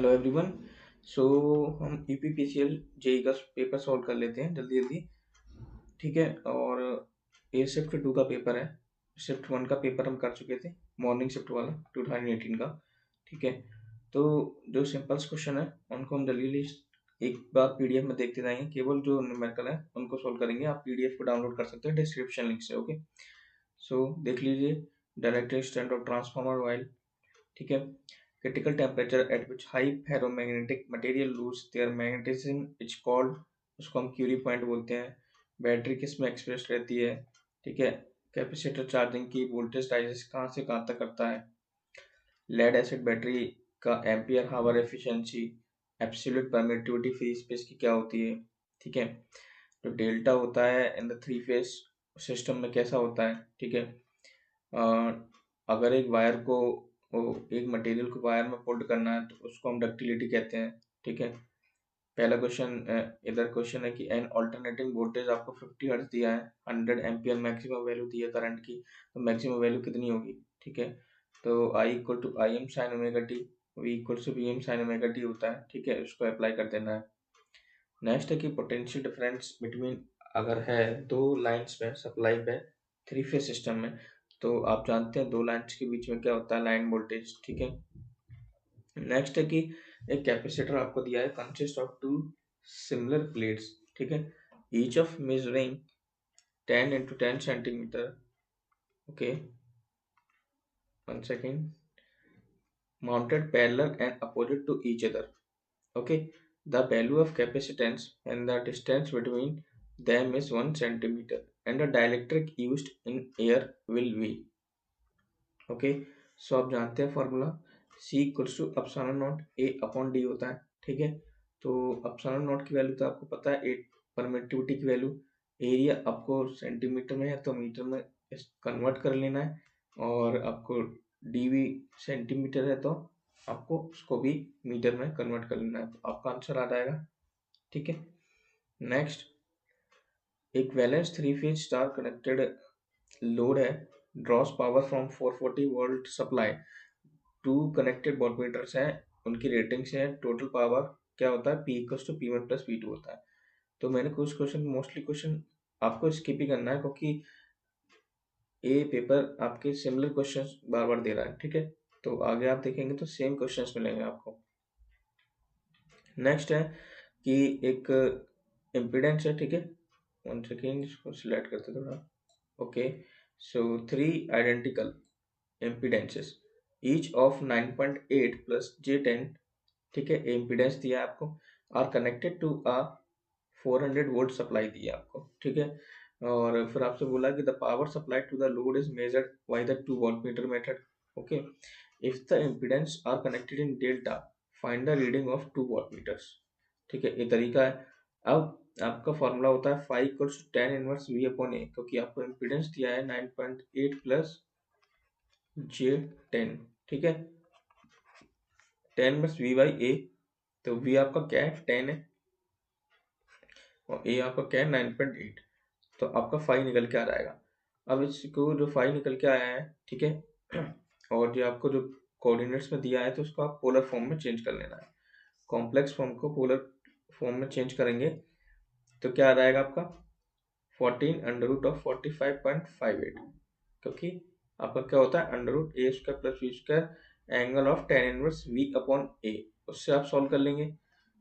Hello everyone. So हम UPPCL JE का paper solve कर लेते हैं जल्दी जल्दी। ठीक है। और ये शिफ्ट 2 का पेपर है। शिफ्ट 1 का पेपर हम कर चुके थे, मॉर्निंग शिफ्ट वाला 2018 का। ठीक है। तो जो सिंपल्स क्वेश्चन है उनको हम जल्दी जल्दी एक बार पीडीएफ में देखते जाएंगे। केवल जो न्यूमेरिकल है उनको सॉल्व करेंगे। आप पीडीएफ को डाउनलोड कर सकते हैं डिस्क्रिप्शन लिंक से। ओके, सो देख लीजिए। Direct stand of transformer while. ठीक है। critical temperature at which high ferromagnetic material lose their magnetism is called, उसको हम क्यूरी पॉइंट बोलते हैं। बैटरी किस में एक्सप्रेस रहती है। ठीक है। कैपेसिटर चार्जिंग की वोल्टेज राइजेस कहाँ से कहाँ तक करता है। लेड एसिड बैटरी का ampere hour efficiency, absolute permittivity free space की क्या होती है। ठीक है। जो डेल्टा होता है in the three phase system में कैसा होता है। ठीक है। अगर एक वायर को एक मटेरियल को वायर में पुल्ड करना है तो उसको हम डक्टिलिटी कहते हैं। ठीक है। पहला क्वेश्चन, इधर क्वेश्चन है कि एन अल्टरनेटिंग वोल्टेज आपको 50 हर्ट्ज दिया है, 100 एम्पियर मैक्सिमम वैल्यू दी है करंट की, तो मैक्सिमम वैल्यू कितनी होगी। ठीक है। तो I equal to I M sine omega T, V equal to V M sine omega T होता है। ठीक है, उसको अप्लाई कर देना है। नेक्स्ट है कि पोटेंशियल डिफरेंस बिटवीन, अगर है दो लाइंस में सप्लाई में थ्री फेज सिस्टम में, तो आप जानते हैं दो लाइंस के बीच में क्या होता है, लाइन वोल्टेज। ठीक है। नेक्स्ट है कि एक कैपेसिटर आपको दिया है, consist of two similar plates. ठीक है। Each of measuring 10 into 10 centimetre. Okay, 1 second, mounted parallel and opposite to each other. Okay, the value of capacitance and the distance between them is 1 centimeter and the dielectric used in air will be. Okay, so आप जानते हैं formula C equals to epsilon nought A upon D होता है। ठीक है। तो epsilon not की value तो आपको पता है, 8 परमिटिविटी की वैल्यू। एरिया आपको सेंटीमीटर में है तो मीटर में कन्वर्ट कर लेना है, और आपको डीवी सेंटीमीटर है तो आपको उसको भी मीटर में कन्वर्ट कर लेना है, तो आपका आंसर आ जाएगा। ठीक है। नेक्स्ट, एक balance three phase star connected load है, draws power from 440 volt supply. Two connected wattmeters हैं, उनकी रेटिंग से है, टोटल पावर क्या होता है, P equals to P1 plus P2 होता है। तो मैंने कुछ क्वेश्चन, मोस्टली क्वेश्चन आपको स्किप ही करना है, क्योंकि ये पेपर आपके सिमिलर क्वेश्चंस बार बार दे रहा है। ठीक है। तो आगे आप देखेंगे तो सेम क्वेश्चंस मिलेंगे आपको। नेक्स्ट है कि एक इम्पीडेंस है। ठीक है, 1 सेकेंड, इसको सिलेक्ट करते थोड़ा। Okay, so 3 identical impedances each of 9.8 plus J10। ठीक है, इम्पीडेंस दिया है आपको, are connected to a 400 volt supply दी है आपको। ठीक है। और फिर आपसे बोला कि the power supply to the load is measured by the 2 wattmeter method. Okay, if the impedance are connected in delta, find the reading of 2 wattmeters. ठीक है, ये तरीका है। अब आपका फॉर्मूला होता है phi equals to tan inverse V upon A, क्योंकि आपको इम्पीडेंस दिया है 9.8 प्लस J10। ठीक है, 10 इनवर्स वी बाई ए, तो वी आपका क्या है, 10 है, और ए आपका क्या है, 9.8, तो आपका फाइव निकल के आ जाएगा। अब इसको जो फाइव निकल के आया है, ठीक है, और जो आपको जो कोऑर्डिनेट्स में दिया है तो उसको आप पोलर फॉर्म में चेंज कर लेना है। कॉम्प्लेक्स फॉर्म को पोलर फॉर्म में चेंज करेंगे तो क्या आ जाएगा आपका 14 अंडर रूट ऑफ 45.58, क्योंकि आपका क्या होता है, under root A square plus V square angle of tan inverse V upon A, उससे आप सॉल्व कर लेंगे।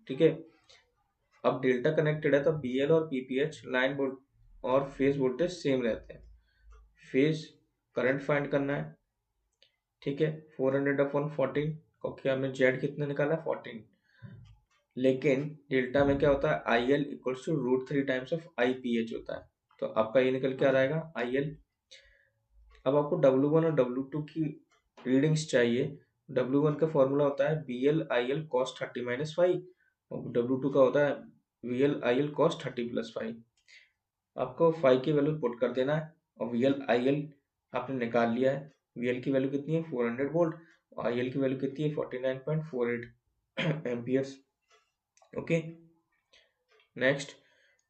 ठीक है। अब डेल्टा कनेक्टेड है तो BL और PPH लाइन वोल्ट और फेज वोल्टेज सेम रहते हैं। फेज करंट फाइंड करना है। ठीक है, 400 अपॉन 14, क्योंकि हमने जेड कितना निकाला, 14। लेकिन डेल्टा में क्या होता है, IL equals to √3 times of IPH होता है, तो आपका ये निकल के आ जाएगा IL। अब आपको W1 और W2 की रीडिंग्स चाहिए। W1 का फॉर्मूला होता है BL IL cos 30 माइनस 5, और W2 का होता है VL IL cos 30 प्लस 5। आपको 5 की वैल्यू पुट कर देना है, और VL IL आपने निकाल लिया है। VL की वैल्यू कितनी है, 400 वोल्ट, और IL की वैल्यू कितनी है, 49.48 amperes. Okay. Next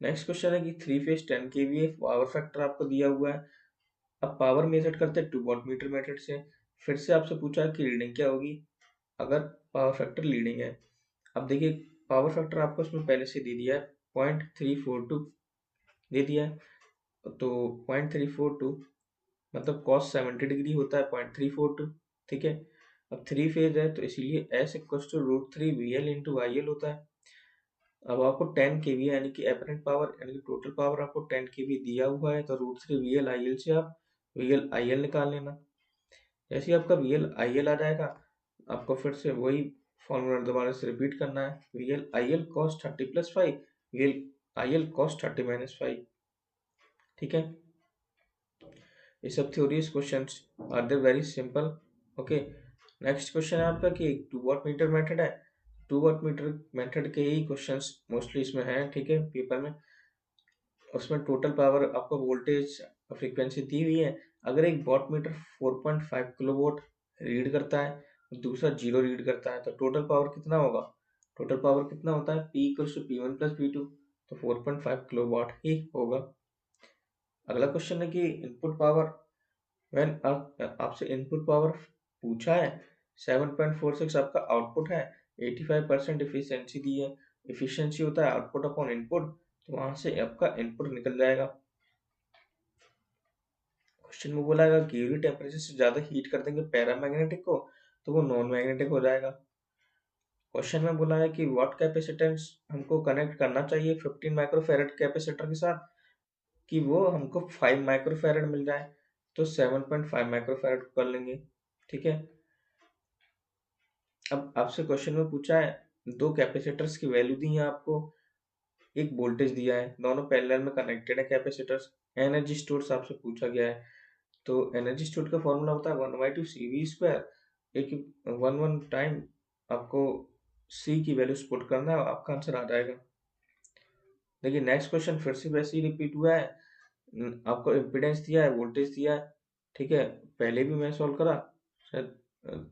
next question है कि three phase 10 kVA power factor आपको दिया हुआ है। अब पावर मेजर करते हैं 2 वॉटमीटर मेथड से। फिर से आपसे पूछा है कि रीडिंग क्या होगी। अगर पावर फैक्टर लीडिंग है। अब देखिए पावर फैक्टर आपको इसमें पहले से दे दिया है 0.342 दे दिया है, तो 0.342 मतलब cos 70 डिग्री होता है 0.342, ठीक है। अब 3 फेज है तो इसीलिए S equal to √3 VL into IL होता है। अब आपको 10 kVA यानी कि एपरेंट पावर यानी कि टोटल पावर आपको 10 kVA दिया हुआ है, तो √3 VL IL से आप VL IL निकाल लेना। जैसे ही आपका VL IL आ जाएगा, आपको फिर से वही फॉर्मूला दोबारा से रिपीट करना है, VL IL cos 30 + 5 VL IL cos 30 - 5, ठीक है। ये सब theories questions are they very simple. Okay, next question है आपका कि 2 वाट मीटर मेथड है। 2 वाट मीटर मेथड के ही क्वेश्चंस मोस्टली इसमें हैं, ठीक है, पेपर में। उसमें टोटल पावर आपको वोल्टेज फ्रीक्वेंसी दी हुई है। अगर एक वॉट मीटर 4.5 किलोवाट रीड करता है, दूसरा 0 रीड करता है, तो टोटल पावर कितना होगा? टोटल पावर कितना होता है? P = P1 + P2, तो 4.5 किलोवाट ही होगा। अगला क्वेश्चन है कि इनपुट पावर व्हेन आपसे इनपुट पावर पूछा है, 7.46 आपका आउटपुट है, 85% इफिशियंसी दी है। इफिशियंसी होता है आउटपुट अपॉन इनपुट, तो वहां से आपका इनपुट निकल जाएगा। क्वेश्चन में बोला है कि यूवी टेम्परेचर से ज्यादा हीट कर देंगे पैरामैग्नेटिक को, तो वो नॉन मैग्नेटिक हो जाएगा। क्वेश्चन में बोला है कि व्हाट कैपेसिटेंस हमको कनेक्ट करना चाहिए 15 माइक्रोफैरड कैपेसिटर के साथ कि वो हमको 5 माइक्रोफैरड मिल जाए, तो 7.5 माइक्रोफैरड कर लेंगे, ठीक है। अब आपसे क्वेश्चन में पूछा है दो कैपेसिटर्स की वैल्यू दी है आपको, एक वोल्टेज दिया है, दोनों पैरेलल में कनेक्टेड है कैपेसिटर्स, एनर्जी स्टोर्स आपसे पूछा गया है। तो एनर्जी स्टोर का फॉर्मूला होता है 1/2 CV², एक 1 टाइम आपको C की वैल्यू पुट करना है, आपका आंसर आ जाएगा। देखिए नेक्स्ट क्वेश्चन फिर से वैसे ही रिपीट हुआ है। आपको इम्पीडेंस दिया है, वोल्टेज दिया है, ठीक है। पहले भी मैं सॉल्व करा शायद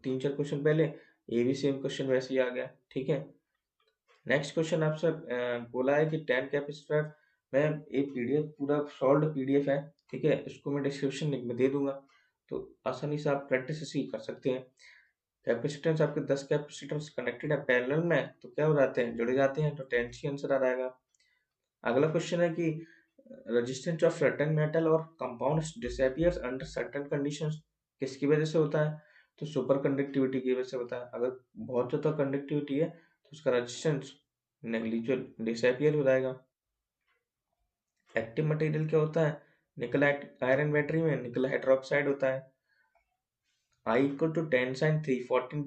3-4 क्वेश्चन पहले, ये भी सेम क्वेश्चन वैसे ही आ गया, ठीक है। नेक्स्ट क्वेश्चन आपसे बोला है कि 10 कैपेसिटर में एक पीडीएफ पूरा सॉल्व पीडीएफ है, ठीक है, इसको मैं डिस्क्रिप्शन लिंक में दे दूंगा, तो आसानी से आप प्रैक्टिस इसी कर सकते हैं। कैपेसिटेंस आपके 10 कैपेसिटेंस कनेक्टेड है पैरेलल में, तो क्या हो जाते हैं? जुड़ जाते हैं, तो 10 ही आंसर आ जाएगा। अगला क्वेश्चन है कि रेजिस्टेंस ऑफ सर्टेन मेटल और compounds disappears under certain conditions किसकी वजह से होता है? तो सुपर कंडक्टिविटी की वजह से होता है। अगर बहुत ज़्यादा कंडक्टिविटी है तो उसका रेजिस्टेंस नेग्लिजिबल डिसअपियर हो जाएगा। एक्टिव मटेरियल क्या होता है? निकल आयरन बैटरी में निकल हाइड्रोक्साइड होता है। I = 10 sin 314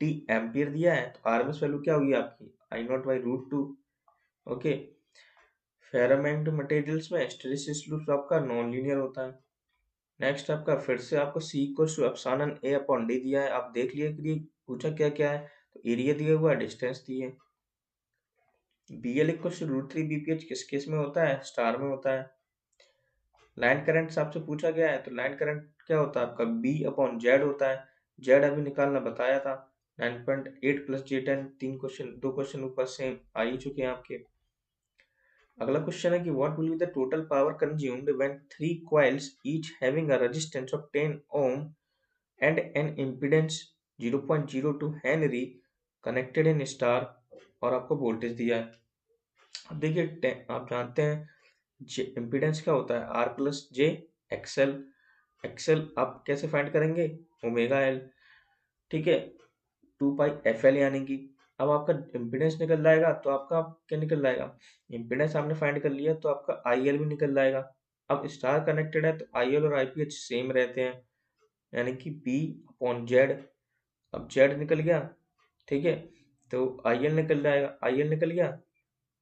t एम्पियर दिया है, तो आरएमएस वैल्यू क्या होगी आपकी? I0/√2। ओके, फेरामैग्नेटिक मटेरियल्स में हिस्टैरिसीस लूप आपका नॉन लीनियर होता है। नेक्स्ट आपका फिर से आपको C = εA/d दिया है, आप देख लिए कि पूछा क्या क्या है, तो एरिया दिया हुआ है, डिस्टेंस दी है। BL = √3 BPH किस केस में होता है? स्टार में होता है। लाइन करंट आपसे पूछा गया है, तो लाइन करंट क्या होता है आपका? B/Z होता है। Z अभी निकालना बताया था। 9.8 + J10, 2 क्वेश्चन ऊपर से आ ही चुके हैं आपके। अगला क्वेश्चन है कि what will be the total power consumed when 3 coils each having a resistance of 10 ohm and an impedance 0.02 henry connected in star, और आपको वोल्टेज दिया है। अब देखिए आप जानते हैं इम्पीडेंस क्या होता है? R+J XL। XL आप कैसे फाइंड करेंगे? ω/L, ठीक है, 2πfL यानी कि अब आपका इम्पीडेंस निकल जाएगा, तो आपका क्या निकल जाएगा? इम्पीडेंस आपने फाइंड कर लिया तो आपका IL भी निकल जाएगा। अब स्टार कनेक्टेड है तो IL और IPH सेम रहते हैं, यानी कि B/Z। अब Z निकल गया, ठीक है, तो IL निकल जाएगा। IL निकल गया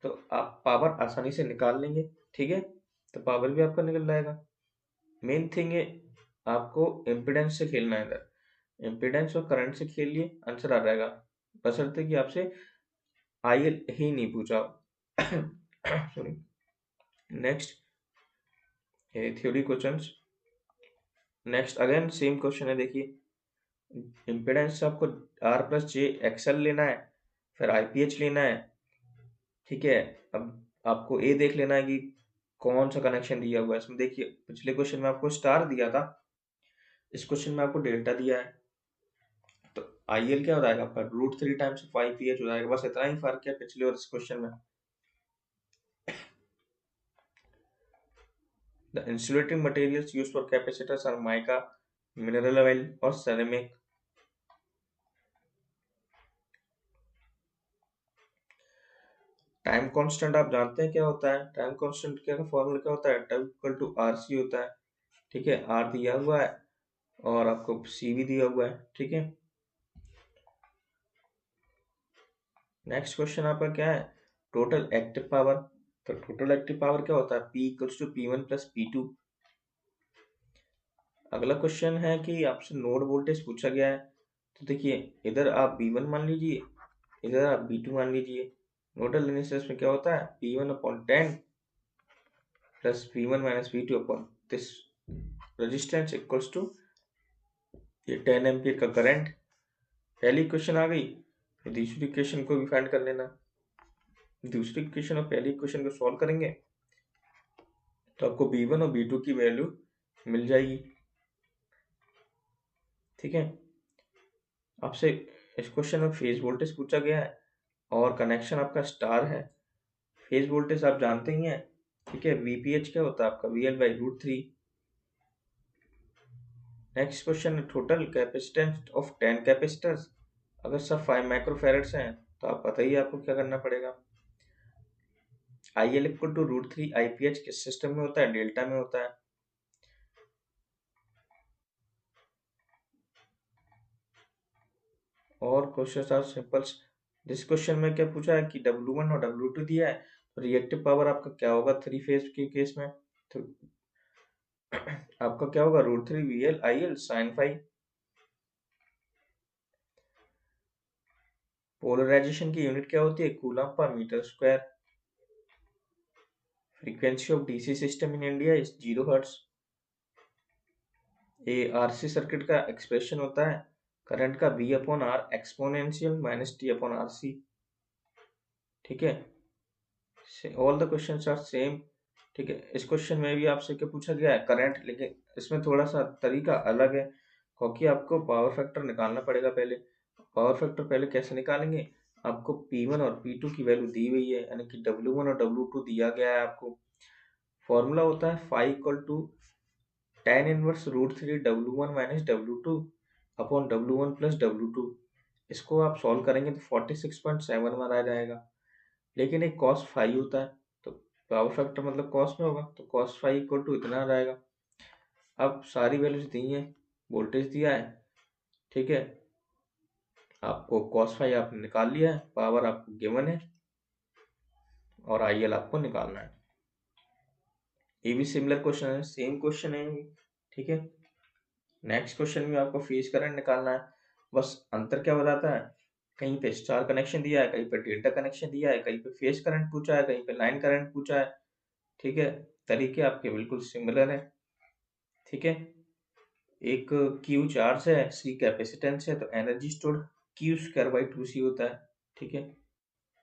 तो आप पावर आसानी से निकाल लेंगे, ठीक है, तो पावर भी आपका निकल जाएगा। मेन थिंग है आपको इम्पीडेंस से खेलना है इधर, इम्पीडेंस और करंट से खेल लिए, आंसर आ जाएगा, बशर्ते कि आपसे IL ही नहीं पूछा। Sorry. Next theory questions. Next again same question है, देखिए इम्पीडेंस आपको R+J XL लेना है, फिर IPH लेना है, ठीक है। अब आपको ये देख लेना है कि कौन सा कनेक्शन दिया हुआ है इसमें। देखिए पिछले क्वेश्चन में आपको स्टार दिया था, इस क्वेश्चन में आपको डेल्टा दिया है, तो IL क्या हो जाएगा आपका √3 टाइम्स 5pH हो जाएगा। बस इतना ही फर्क है पिछले और इस क्वेश्चन में। The insulating materials used for capacitors are mica, mineral oil और ceramic। टाइम कांस्टेंट आप जानते हैं क्या होता है? टाइम कांस्टेंट का फॉर्मूला क्या होता है? T=RC होता है। ठीक है, R दिया हुआ है और आपको C भी दिया हुआ है। ठीक है, नेक्स्ट क्वेश्चन आपका क्या है? Total active power. तो टोटल एक्टिव पावर क्या होता है? P=P1 + P2। अगला क्वेश्चन है कि आपसे नोड वोल्टेज पूछा गया है। तो देखिए, इधर आप V1 मान लीजिए, इधर आप V2 मान लीजिए। नोडल एनालिसिस में क्या होता है? P1/10 + P1 - P2 this resistance equals to ये 10 एम्पियर का करंट। पहली इक्वेशन आ गई, तो दूसरी इक्वेशन को भी फाइंड कर लेना। दूसरी इक्वेशन और पहली इक्वेशन को सॉल्व करेंगे तो आपको B1 और B2 की वैल्यू मिल जाएगी। ठीक है, आपसे इस क्वेश्चन में फेज वोल्टेज पूछा गया है और कनेक्शन आपका स्टार है। फेज वोल्टेज आप जानते ही हैं। ठीक है, VPH क्या होता है आपका? VL/√3। Next question, total capacitance of 10 capacitors. अगर सब 5 माइक्रोफैरड्स हैं तो आप बताइए आपको क्या करना पड़ेगा? IL=√3 IPH किस सिस्टम में होता है? डेल्टा में होता है। और क्वेश्चन आर सिंपल। जिस क्वेश्चन में क्या पूछा है कि W1 और W2 दिया है, तो रिएक्टिव पावर आपका क्या होगा 3 फेज के केस में? तो आपका क्या होगा? √3 VL IL sin⁵। पोलराइजेशन की यूनिट क्या होती है? कूलम/मीटर²। Frequency of DC system in India is 0 hertz. ये RC सर्किट का एक्सप्रेशन होता है करंट का V/R एक्सपोनेंशियल -T/RC। ठीक है, all the questions are same. ठीक है, इस क्वेश्चन में भी आपसे क्या पूछा गया है? करंट, लेकिन इसमें थोड़ा सा तरीका अलग है क्योंकि आपको पावर फैक्टर निकालना पड़ेगा पहले। पावर फैक्टर पहले कैसे निकालेंगे? आपको P1 और P2 की वैल्यू दी हुई है, यानी कि W1 और W2 दिया गया है आपको। फॉर्मूला होता है Φ=tan−1√3 W1 - W2 upon W1 + W2। इसको आप सॉल्व करेंगे तो 46.71 आ जाएगा। लेकिन एक cos फाई होता है, तो पावर फैक्टर मतलब cos में होगा, तो cos फाई इतना आ जाएगा। अब सारी वैल्यूज दी हैं, वोल्टेज दिया है। ठीक है, आपको cos फाई आपने निकाल लिया है, पावर आपको गिवन है और IL आपको निकालना है। ये भी सिमिलर क्वेश्चन है, सेम क्वेश्चन है। ठीक है, नेक्स्ट क्वेश्चन में आपको फेज करंट निकालना है। बस अंतर क्या बताता है? कहीं पे स्टार कनेक्शन दिया है, कहीं पे डेल्टा कनेक्शन दिया है, कहीं पे फेज करंट पूछा है, कहीं पे लाइन करंट पूछा है। ठीक है, तरीके आपके बिल्कुल सिमिलर है। ठीक है, एक Q चार्ज है, C कैपेसिटेंस है, तो एनर्जी स्टोर्ड Q²/2C होता है। ठीक है,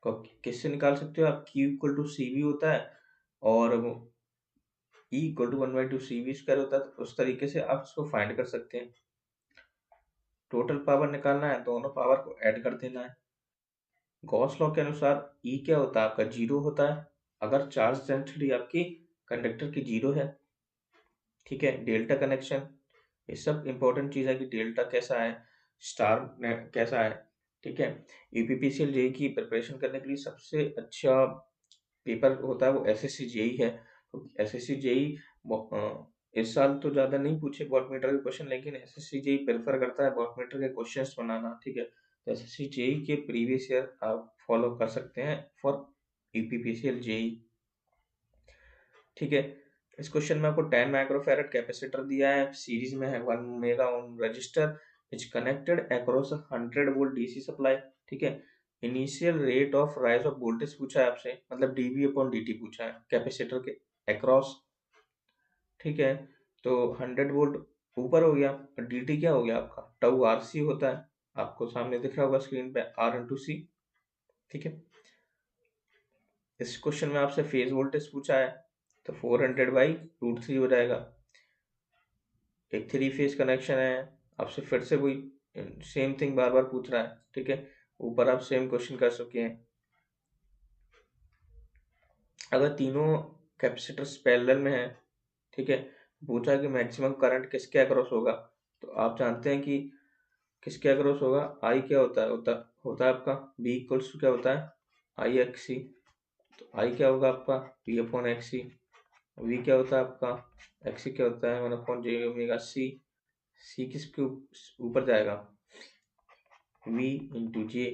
किससे निकाल सकते हो आप? Q=CV होता है और E=1/2CV² होता है, तो उस तरीके से आप इसको फाइंड कर सकते हैं। टोटल पावर निकालना है, दोनों पावर को ऐड कर देना है। गॉस लॉ के अनुसार E क्या होता है आपका? 0 होता है अगर चार्ज डेंसिटी आपकी कंडक्टर की 0 है। ठीक है, डेल्टा कनेक्शन, ये सब इंपॉर्टेंट चीज है कि डेल्टा कैसा है, स्टार कैसा है। ठीक है, यूपीपीसीएल जेई की प्रिपरेशन करने के लिए सबसे अच्छा पेपर होता है वो एसएससी जेई है। तो एसएससी जेई इस साल तो ज्यादा नहीं पूछे वॉटमीटर के क्वेश्चन, लेकिन एसएससी जेई प्रेफर करता है वॉटमीटर के क्वेश्चंस बनाना। ठीक है, तो एसएससी जेई के प्रीवियस ईयर आप फॉलो कर सकते हैं फॉर यूपीपीसीएल जेई। ठीक है, इस क्वेश्चन में आपको 10 माइक्रोफैरड कैपेसिटर दिया है, सीरीज में है 1 mega ohm resistor is connected across 100 volt DC supply. ठीक है, initial rate of rise of voltage पूछा है आपसे, मतलब dV/dt पूछा है कैपेसिटर के अक्रॉस। ठीक है, तो 100 वोल्ट ऊपर हो गया और dt क्या हो गया आपका? τRC होता है, आपको सामने दिख रहा होगा स्क्रीन पे R/C। ठीक है, इस क्वेश्चन में आपसे फेज वोल्टेज पूछा है, तो 400/√3 हो जाएगा। एक 3 फेज कनेक्शन है, आपसे फिर से वही सेम थिंग बार बार पूछ रहा है, ठीक है। ऊपर आप सेम क्वेश्चन कर चुके हैं। अगर तीनों कैपेसिटर्स पैरेलल में है, ठीक है, पूछा कि मैक्सिमम करंट किसके अक्रॉस होगा, तो आप जानते हैं कि किसके अक्रॉस होगा, आई क्या होता है आपका बी इक्वल्स टू क्या होता है, आई एक्स सी। तो आई क्या होगा आपका P upon X C. V क्या होता है आपका, एक्स सी क्या होता है one upon J omega C. C किसके ऊपर जाएगा, वी इंटू जे।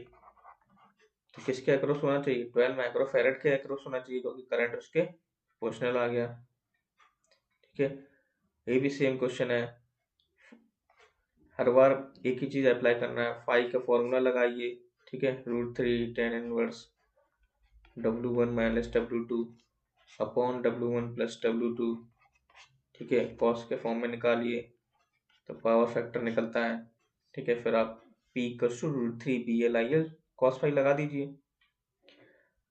तो किसके अक्रॉस होना चाहिए, 12 माइक्रोफैरड के अक्रॉस होना चाहिए, क्योंकि करंट उसके प्रोपोर्शनल आ गया, ठीक है। ये भी सेम क्वेश्चन है, हर बार एक ही चीज अप्लाई करना है। फाई का फॉर्मूला लगाइए, ठीक है, √3 tan inverse W1 minus W2 upon W1 plus W2, ठीक है, कॉस के फॉर्म में निकालिए तो पावर फैक्टर निकलता है, ठीक है। फिर आप P equals to √3 BLIL cos phi लगा दीजिए।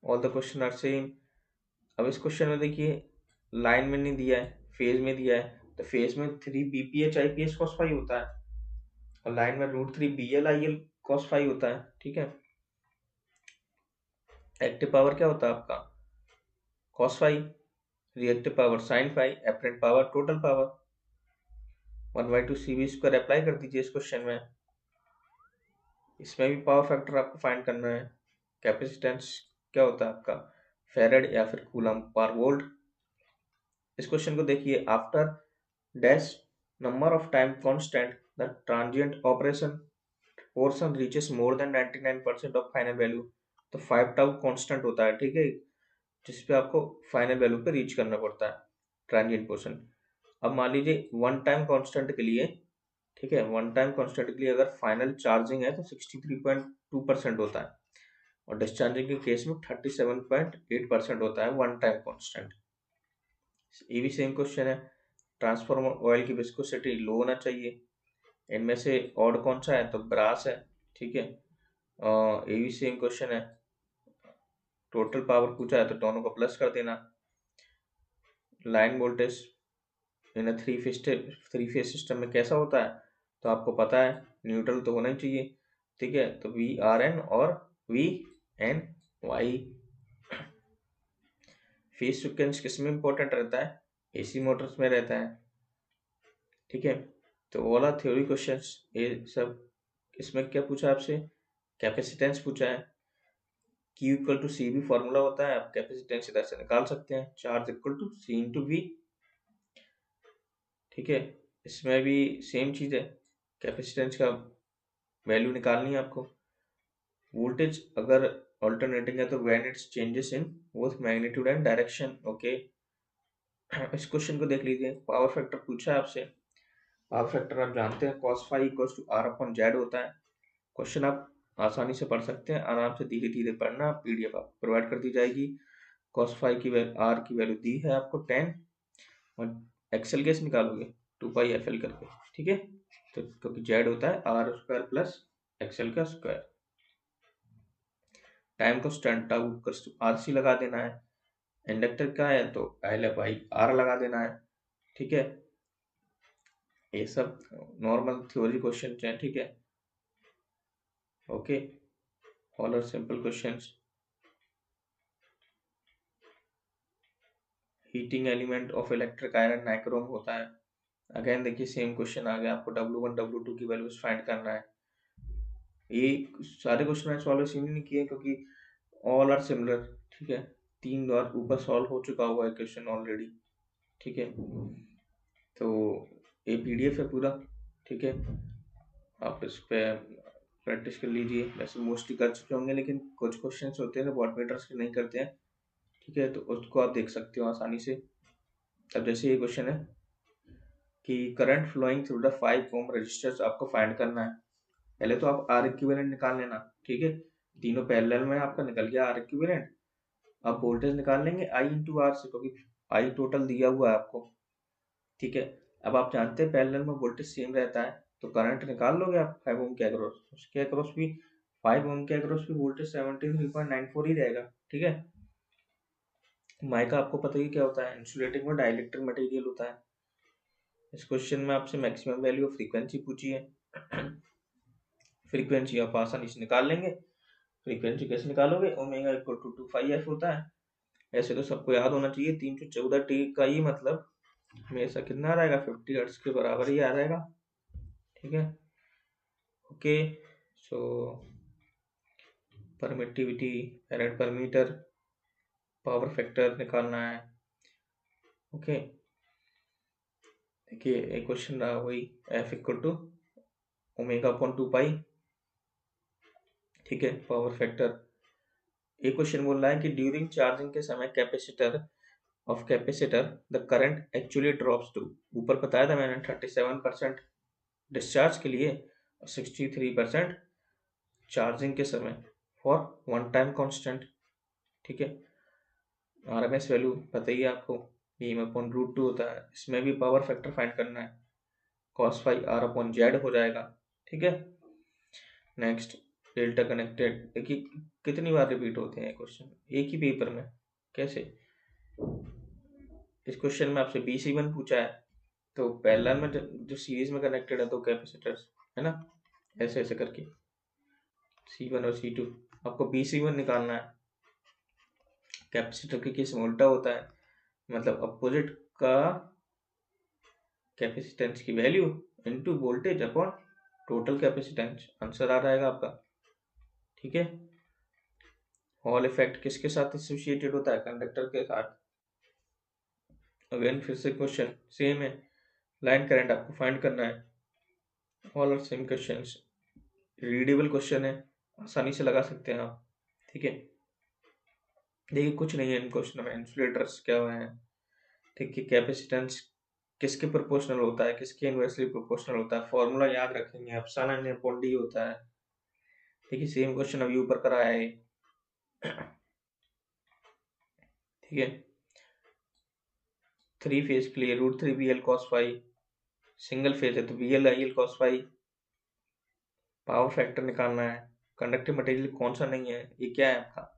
All the question are same. अब इस क्वेश्चन में देखिए लाइन में नहीं दिया है, फेज में दिया है, तो फेज में 3 BPH IPS कॉस फाई होता है, और लाइन में √3 BLIL कॉस फाई होता है, ठीक है। एक्टिव पावर क्या होता है आपका cos phi, reactive power sine phi, apparent power total power. 1/2 CV² apply कर दीजिए इस क्वेश्चन में। इसमें भी पावर फैक्टर आपको फाइंड करना है। कैपेसिटेंस क्या होता है आपका फेरेड या फिर कूलम पर वोल्ट। इस क्वेश्चन को देखिए, after dash number of time constant the transient operation portion reaches more than 99% of final value. तो 5 टाउ कांस्टेंट होता है, ठीक है, जिसपे आपको फाइनल वैल्यू पे रीच करना पड़ता है ट्रांजिएंट पोर्शन। अब मान लीजिए वन टाइम कांस्टेंट के लिए, ठीक है, वन टाइम कांस्टेंट के लिए अगर फाइनल चार्जिंग है तो 63.2% होता है, और डिस्चार्जिंग के केस में 37.8% होता है वन टाइम कांस्टेंट। ये भी सेम क्वेश्चन है, ट्रांसफॉर्मर ऑयल की विस्कोसिटी लो होना चाहिए। इनमें से ऑड कौन सा है, तो ब्रास है, ठीक है। ये भी सेम क्वेश्चन है, टोटल पावर पूछा है तो दोनों को प्लस कर देना। Line voltage in three phase system में कैसा होता है, तो आपको पता है न्यूट्रल तो होना ही चाहिए, ठीक है। तो VRN और VNY। फेज सीक्वेंस किस में इंपॉर्टेंट रहता है, AC मोटर्स में रहता है, ठीक है। तो वाला थ्योरी क्वेश्चंस ये सब। इसमें क्या पूछा आपसे, कैपेसिटेंस पूछा है। Q इक्वल टू सी भी फॉर्मूला होता है, आप कैपेसिटेंस इधर से निकाल सकते हैं, charge equal to C into V, ठीक है। इसमें भी सेम चीज है, कैपेसिटेंस का वैल्यू निकालनी है आपको। वोल्टेज अगर ऑल्टरनेटिंग है तो when it's changes in both magnitude and direction, okay. इस क्वेश्चन को देख लीजिए, पावर फैक्टर पूछा है आपसे। पावर फैक्टर आप जानते हैं cos phi equals to R upon Z होता है। क्वेश्चन आप आसानी से पढ़ सकते हैं, आराम से धीरे धीरे पढ़ना, PDF आपको प्रोवाइड कर दी जाएगी। cos फाई की R की वैल्यू दी है आपको 10, और एक्सेल कैसे निकालोगे 2πFL करके, ठीक है। तो क्योंकि Z होता है R² प्लस एक्सेल का स्क्वायर। टाइम को स्टैंड टाउ RC लगा देना है। इंडक्टर का है तो L/R लगा देना है, ठीक है। ये सब नॉर्मल थ्योरी क्वेश्चन हैं, ठीक है, okay. All are simple questions. Heating element of electric iron nichrome होता है। अगेन देखिए सेम क्वेश्चन आ गया, आपको W1 W2 की वैल्यूज फाइंड करना है। ये सारे क्वेश्चन मैंने सॉल्व इसलिए नहीं किए क्योंकि ऑल आर सिमिलर, ठीक है। 3 बार ऊपर सॉल्व हो चुका हुआ है क्वेश्चन ऑलरेडी, ठीक है। तो ये PDF है पूरा, ठीक है, आप इस पे प्रैक्टिस कर लीजिए। वैसे मोस्टली कर चुके होंगे, लेकिन कुछ क्वेश्चंस होते हैं वॉट मीटर्स के नहीं करते हैं, ठीक है, तो उसको आप देख सकते हो आसानी से। अब जैसे ये क्वेश्चन है कि current flowing through the 5 ohm resistors आपको फाइंड करना है। पहले तो आप R इक्विवेलेंट निकाल लेना, ठीक है, तीनों पैरेलल में आपका निकल गया R इक्विवेलेंट। अब वोल्टेज निकाल लेंगे I इंटू R से, क्योंकि I टोटल दिया हुआ है आपको, ठीक है। अब आप जानते हैं पैरेलल में वोल्टेज सेम रहता है, तो करंट निकाल लोगे आप 5 ओम के अक्रॉस, उसके अक्रॉस भी 5 ओम के अक्रॉस भी वोल्टेज 73.94 ही रहेगा, ठीक है। माइका आपको पता ही क्या होता है, इंसुलेटिंग और डाइलेक्ट्रिक मटेरियल होता है। इस क्वेश्चन में आपसे मैक्सिमम वैल्यू ऑफ फ्रीक्वेंसी पूछी है। फ्रीक्वेंसी आप आसानी से निकाल लेंगे। फ्रीक्वेंसी कैसे निकालोगे, ओमेगा इक्वल टू 2 होता है। ऐसे तो सबको याद होना चाहिए, 314T का ही मतलब हमेशा कितना आ रहेगा, 50 हर्ट्ज के बराबर ही आ रहेगा। ठीक है, okay. So permittivity, farad per metre, power factor निकालना है। ओके, देखिए एक क्वेश्चन रहा वही, F equal to omega upon 2 pi. ठीक है, पावर फैक्टर। एक क्वेश्चन बोल रहा है कि ड्यूरिंग चार्जिंग के समय capacitor the current actually drops to, ऊपर बताया था मैंने 37% डिस्चार्ज के लिए और 63% चार्जिंग के समय फॉर वन टाइम कांस्टेंट। ठीक है, आरएमएस वैल्यू बताइए आपको, बीम अपॉन √2 होता है, इसमें भी पावर फैक्टर फाइंड करना है, cos phi R upon Z हो जाएगा। ठीक है, नेक्स्ट डेल्टा कनेक्टेड। देखिए कितनी बार रिपीट होते हैं क्वेश्चन एक ही पेपर में, कैसे। इस क्वेश्चन में आपसे BC1 पूछा है, तो पहला में जो सीरीज में कनेक्टेड है तो कैपेसिटर्स है ना, ऐसे ऐसे करके C1 और C2, आपको BC1 निकालना है। कैपेसिटर के केस में उल्टा होता है, मतलब अपोजिट का कैपेसिटेंस की value into voltage upon total capacitance, answer आ जाएगा आपका। ठीक है, हॉल इफेक्ट किसके साथ एसोसिएटेड होता है, कंडक्टर के साथ। अगेन फिर से क्वेश्चन सेम है, लाइन करंट आपको फाइंड करना है। All are same questions, readable question है, आसानी से लगा सकते हैं आप। ठीक है, देखिए कुछ नहीं है इन क्वेश्चन में, इंसुलेटर्स क्या हुए हैं। ठीक है, कैपेसिटेंस किसके प्रोपोर्शनल होता है, किसके इनवर्सली प्रोपोर्शनल होता है, फॉर्मूला याद रखेंगे, एप्सिलॉन अपॉन डी होता है। देखिए सेम क्वेश्चन अभी ऊपर कराया है। ठीक है, 3 फेज के लिए √3 cos फाई, सिंगल फेज है तो VL cos phi. Power factor निकालना है। कंडक्टिव मटेरियल कौन सा नहीं है, ये क्या है आपका,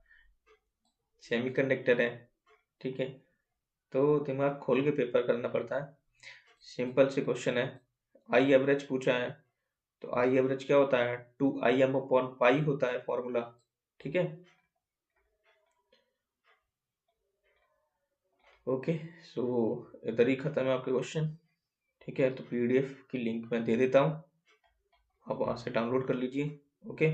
सेमीकंडक्टर है। ठीक है, तो दिमाग खोल के पेपर करना पड़ता है। सिंपल से क्वेश्चन है, आई एवरेज पूछा है, तो आई एवरेज क्या होता है, 2Im अपॉन पाई होता है फॉर्मूला। ठीक है, ओके। सो इधर ही खत्म है आपके क्वेश्चन। ठीक है, तो PDF की लिंक मैं दे देता हूँ, आप वहाँ से डाउनलोड कर लीजिए। ओके।